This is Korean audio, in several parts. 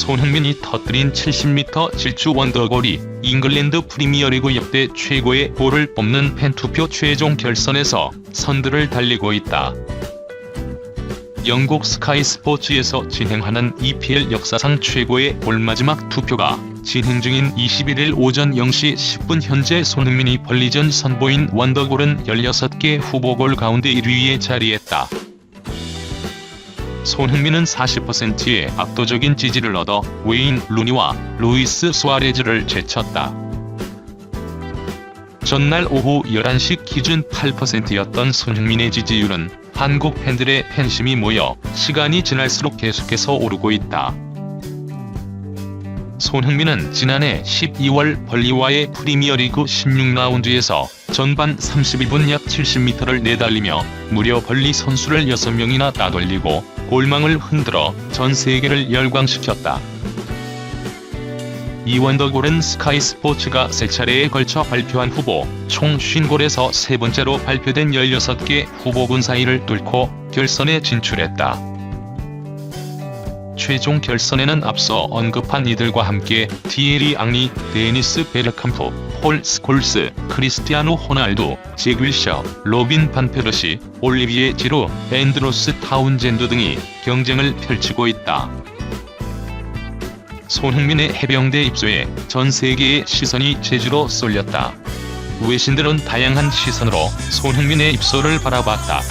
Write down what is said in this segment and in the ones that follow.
손흥민이 터뜨린 70m 질주 원더골이 잉글랜드 프리미어리그 역대 최고의 골을 뽑는 팬투표 최종 결선에서 선두를 달리고 있다. 영국 스카이 스포츠에서 진행하는 EPL 역사상 최고의 골 마지막 투표가 진행 중인 21일 오전 0시 10분 현재 손흥민이 벌리전 선보인 원더골은 16개 후보골 가운데 1위에 자리했다. 손흥민은 40%의 압도적인 지지를 얻어 웨인 루니와 루이스 수아레즈를 제쳤다. 전날 오후 11시 기준 8%였던 손흥민의 지지율은 한국 팬들의 팬심이 모여 시간이 지날수록 계속해서 오르고 있다. 손흥민은 지난해 12월 벌리와의 프리미어리그 16라운드에서 전반 31분 약 70m를 내달리며 무려 벌리 선수를 6명이나 따돌리고 골망을 흔들어 전 세계를 열광시켰다. 이 원더골은 스카이 스포츠가 3차례에 걸쳐 발표한 후보 총 50골에서 세 번째로 발표된 16개 후보군 사이를 뚫고 결선에 진출했다. 최종 결선에는 앞서 언급한 이들과 함께 티에리 앙리, 데니스 베르캄프, 폴 스콜스, 크리스티아노 호날두, 잭 윌셔, 로빈 반 페르시, 올리비에 지루, 앤드로스 타운젠드 등이 경쟁을 펼치고 있다. 손흥민의 해병대 입소에 전 세계의 시선이 제주로 쏠렸다. 외신들은 다양한 시선으로 손흥민의 입소를 바라봤다.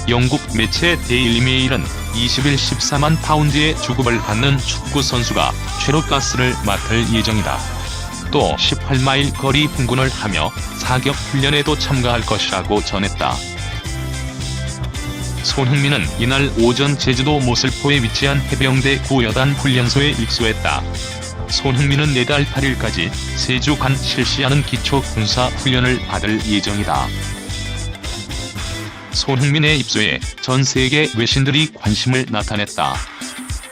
영국 매체 데일리 메일은 20일 14만 파운드의 주급을 받는 축구 선수가 최루가스를 맡을 예정이다. 또 18마일 거리 행군을 하며 사격 훈련에도 참가할 것이라고 전했다. 손흥민은 이날 오전 제주도 모슬포에 위치한 해병대 구여단 훈련소에 입소했다. 손흥민은 내달 8일까지 3주간 실시하는 기초 군사 훈련을 받을 예정이다. 손흥민의 입소에 전 세계 외신들이 관심을 나타냈다.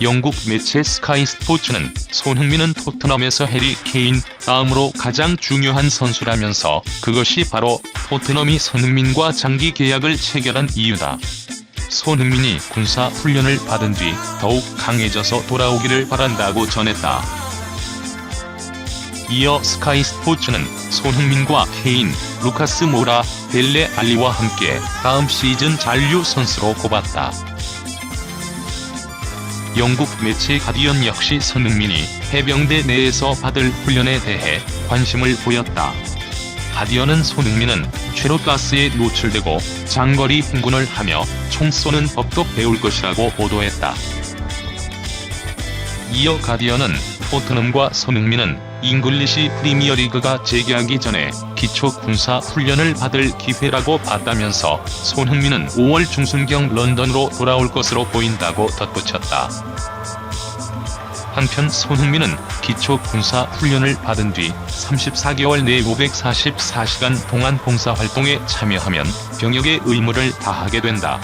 영국 매체 스카이 스포츠는 손흥민은 토트넘에서 해리 케인 다음으로 가장 중요한 선수라면서 그것이 바로 토트넘이 손흥민과 장기 계약을 체결한 이유다. 손흥민이 군사 훈련을 받은 뒤 더욱 강해져서 돌아오기를 바란다고 전했다. 이어 스카이 스포츠는 손흥민과 케인, 루카스 모라, 델레 알리와 함께 다음 시즌 잔류 선수로 꼽았다. 영국 매체 가디언 역시 손흥민이 해병대 내에서 받을 훈련에 대해 관심을 보였다. 가디언은 손흥민은 최루가스에 노출되고 장거리 행군을 하며 총 쏘는 법도 배울 것이라고 보도했다. 이어 가디언은 토트넘과 손흥민은 잉글리시 프리미어리그가 재개하기 전에 기초 군사 훈련을 받을 기회라고 봤다면서 손흥민은 5월 중순경 런던으로 돌아올 것으로 보인다고 덧붙였다. 한편 손흥민은 기초 군사 훈련을 받은 뒤 34개월 내 544시간 동안 봉사활동에 참여하면 병역의 의무를 다하게 된다.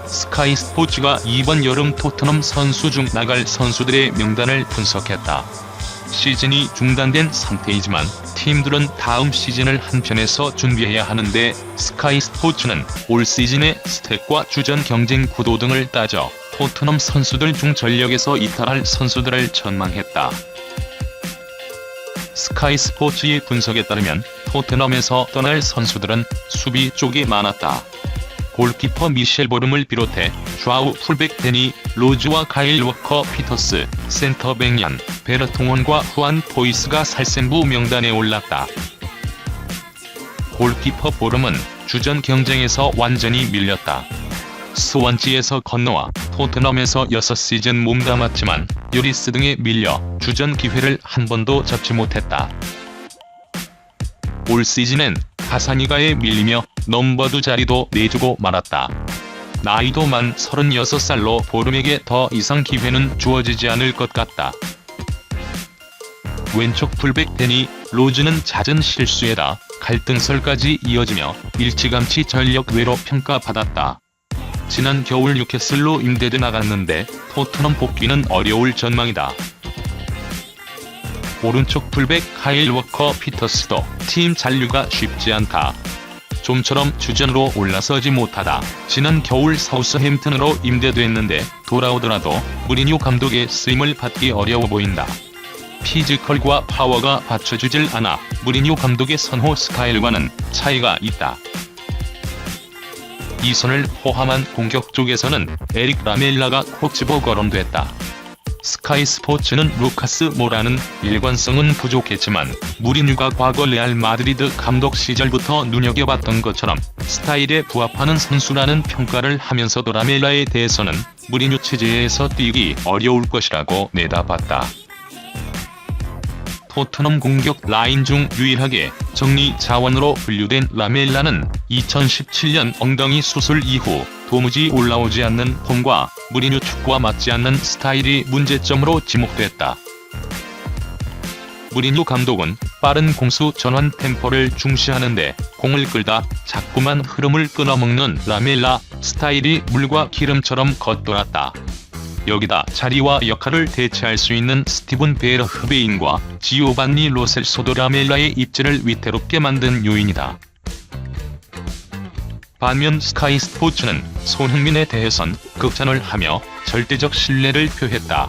스카이 스포츠가 이번 여름 토트넘 선수 중 나갈 선수들의 명단을 분석했다. 시즌이 중단된 상태이지만 팀들은 다음 시즌을 한편에서 준비해야 하는데 스카이 스포츠는 올 시즌의 스탯과 주전 경쟁 구도 등을 따져 토트넘 선수들 중 전력에서 이탈할 선수들을 전망했다. 스카이 스포츠의 분석에 따르면 토트넘에서 떠날 선수들은 수비 쪽에 많았다. 골키퍼 미셸 보름을 비롯해 좌우 풀백 데니 로즈와 카일 워커 피터스, 센터백 얀 베르통원과 후안 포이스가 살생부 명단에 올랐다. 골키퍼 보름은 주전 경쟁에서 완전히 밀렸다. 스완지에서 건너와 토트넘에서 6시즌 몸담았지만 요리스 등에 밀려 주전 기회를 한 번도 잡지 못했다. 올 시즌엔 가사니가에 밀리며 넘버2 자리도 내주고 말았다. 나이도 만 36살로 보름에게 더 이상 기회는 주어지지 않을 것 같다. 왼쪽 풀백 데니 로즈는 잦은 실수에다 갈등설까지 이어지며 일찌감치 전력 외로 평가받았다. 지난 겨울 뉴캐슬로 임대돼 나갔는데 토트넘 복귀는 어려울 전망이다. 오른쪽 풀백 카일 워커 피터스도 팀 잔류가 쉽지 않다. 좀처럼 주전으로 올라서지 못하다 지난 겨울 사우스햄튼으로 임대됐는데 돌아오더라도 무리뉴 감독의 쓰임을 받기 어려워 보인다. 피지컬과 파워가 받쳐주질 않아 무리뉴 감독의 선호 스타일과는 차이가 있다. 이선을 포함한 공격 쪽에서는 에릭 라멜라가 콕 집어 거론됐다. 스카이 스포츠는 루카스 모라는 일관성은 부족했지만 무리뉴가 과거 레알 마드리드 감독 시절부터 눈여겨봤던 것처럼 스타일에 부합하는 선수라는 평가를 하면서도 라멜라에 대해서는 무리뉴 체제에서 뛰기 어려울 것이라고 내다봤다. 토트넘 공격 라인 중 유일하게 정리 자원으로 분류된 라멜라는 2017년 엉덩이 수술 이후 도무지 올라오지 않는 폼과 무리뉴 축구와 맞지 않는 스타일이 문제점으로 지목됐다. 무리뉴 감독은 빠른 공수 전환 템포를 중시하는데 공을 끌다 자꾸만 흐름을 끊어먹는 라멜라 스타일이 물과 기름처럼 겉돌았다. 여기다 자리와 역할을 대체할 수 있는 스티븐 베르흐베인과 지오반니 로셀소도 라멜라의 입지를 위태롭게 만든 요인이다. 반면 스카이 스포츠는 손흥민에 대해선 극찬을 하며 절대적 신뢰를 표했다.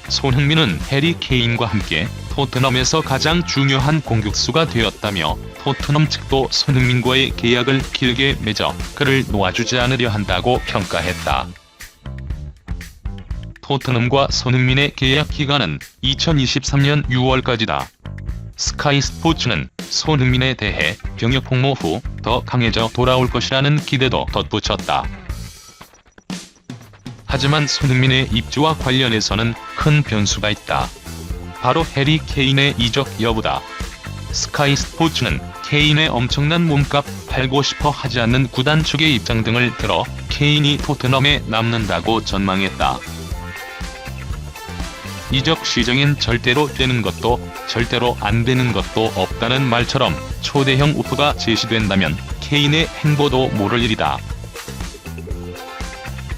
손흥민은 해리 케인과 함께 토트넘에서 가장 중요한 공격수가 되었다며 토트넘 측도 손흥민과의 계약을 길게 맺어 그를 놓아주지 않으려 한다고 평가했다. 토트넘과 손흥민의 계약 기간은 2023년 6월까지다. 스카이 스포츠는 손흥민에 대해 병역 복무 후 더 강해져 돌아올 것이라는 기대도 덧붙였다. 하지만 손흥민의 입지와 관련해서는 큰 변수가 있다. 바로 해리 케인의 이적 여부다. 스카이 스포츠는 케인의 엄청난 몸값 팔고 싶어 하지 않는 구단 측의 입장 등을 들어 케인이 토트넘에 남는다고 전망했다. 이적 시장엔 절대로 되는 것도 절대로 안 되는 것도 없다는 말처럼 초대형 오프가 제시된다면 케인의 행보도 모를 일이다.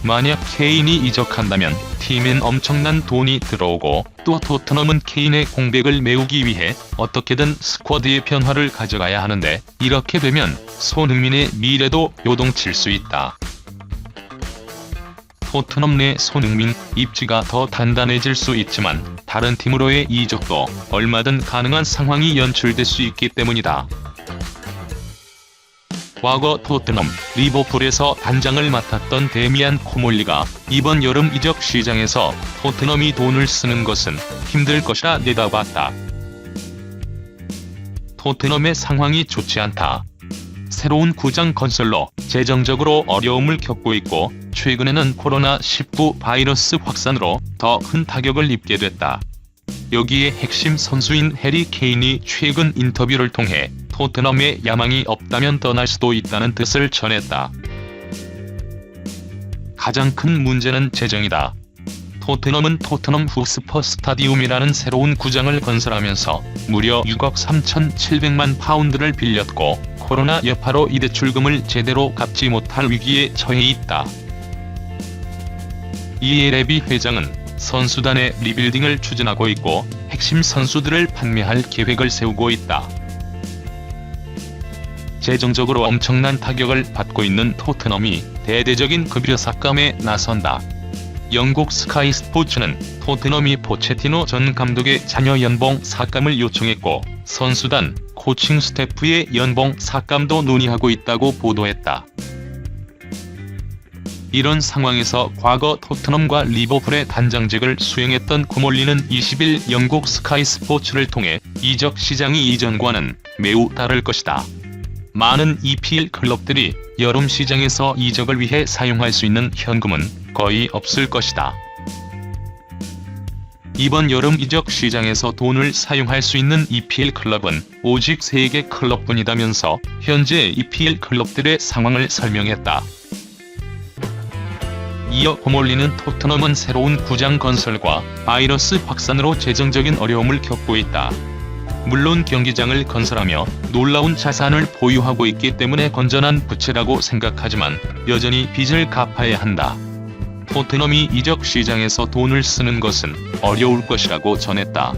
만약 케인이 이적한다면 팀엔 엄청난 돈이 들어오고 또 토트넘은 케인의 공백을 메우기 위해 어떻게든 스쿼드의 변화를 가져가야 하는데 이렇게 되면 손흥민의 미래도 요동칠 수 있다. 토트넘 내 손흥민 입지가 더 단단해질 수 있지만 다른 팀으로의 이적도 얼마든 가능한 상황이 연출될 수 있기 때문이다. 과거 토트넘, 리버풀에서 단장을 맡았던 데미안 코몰리가 이번 여름 이적 시장에서 토트넘이 돈을 쓰는 것은 힘들 것이라 내다봤다. 토트넘의 상황이 좋지 않다. 새로운 구장 건설로 재정적으로 어려움을 겪고 있고 최근에는 코로나19 바이러스 확산으로 더 큰 타격을 입게 됐다. 여기에 핵심 선수인 해리 케인이 최근 인터뷰를 통해 토트넘에 야망이 없다면 떠날 수도 있다는 뜻을 전했다. 가장 큰 문제는 재정이다. 토트넘은 토트넘 후스퍼 스타디움이라는 새로운 구장을 건설하면서 무려 6억 3,700만 파운드를 빌렸고 코로나 여파로 이 대출금을 제대로 갚지 못할 위기에 처해 있다. 이에 레비 회장은 선수단의 리빌딩을 추진하고 있고 핵심 선수들을 판매할 계획을 세우고 있다. 재정적으로 엄청난 타격을 받고 있는 토트넘이 대대적인 급여 삭감에 나선다. 영국 스카이 스포츠는 토트넘이 포체티노 전 감독의 자녀 연봉 삭감을 요청했고 선수단, 코칭 스태프의 연봉 삭감도 논의하고 있다고 보도했다. 이런 상황에서 과거 토트넘과 리버풀의 단장직을 수행했던 코몰리는 20일 영국 스카이 스포츠를 통해 이적 시장이 이전과는 매우 다를 것이다. 많은 EPL 클럽들이 여름 시장에서 이적을 위해 사용할 수 있는 현금은 거의 없을 것이다. 이번 여름 이적 시장에서 돈을 사용할 수 있는 EPL 클럽은 오직 3개 클럽뿐이다면서 현재 EPL 클럽들의 상황을 설명했다. 이어 코몰리는 토트넘은 새로운 구장 건설과 바이러스 확산으로 재정적인 어려움을 겪고 있다. 물론 경기장을 건설하며 놀라운 자산을 보유하고 있기 때문에 건전한 부채라고 생각하지만 여전히 빚을 갚아야 한다. 토트넘이 이적 시장에서 돈을 쓰는 것은 어려울 것이라고 전했다.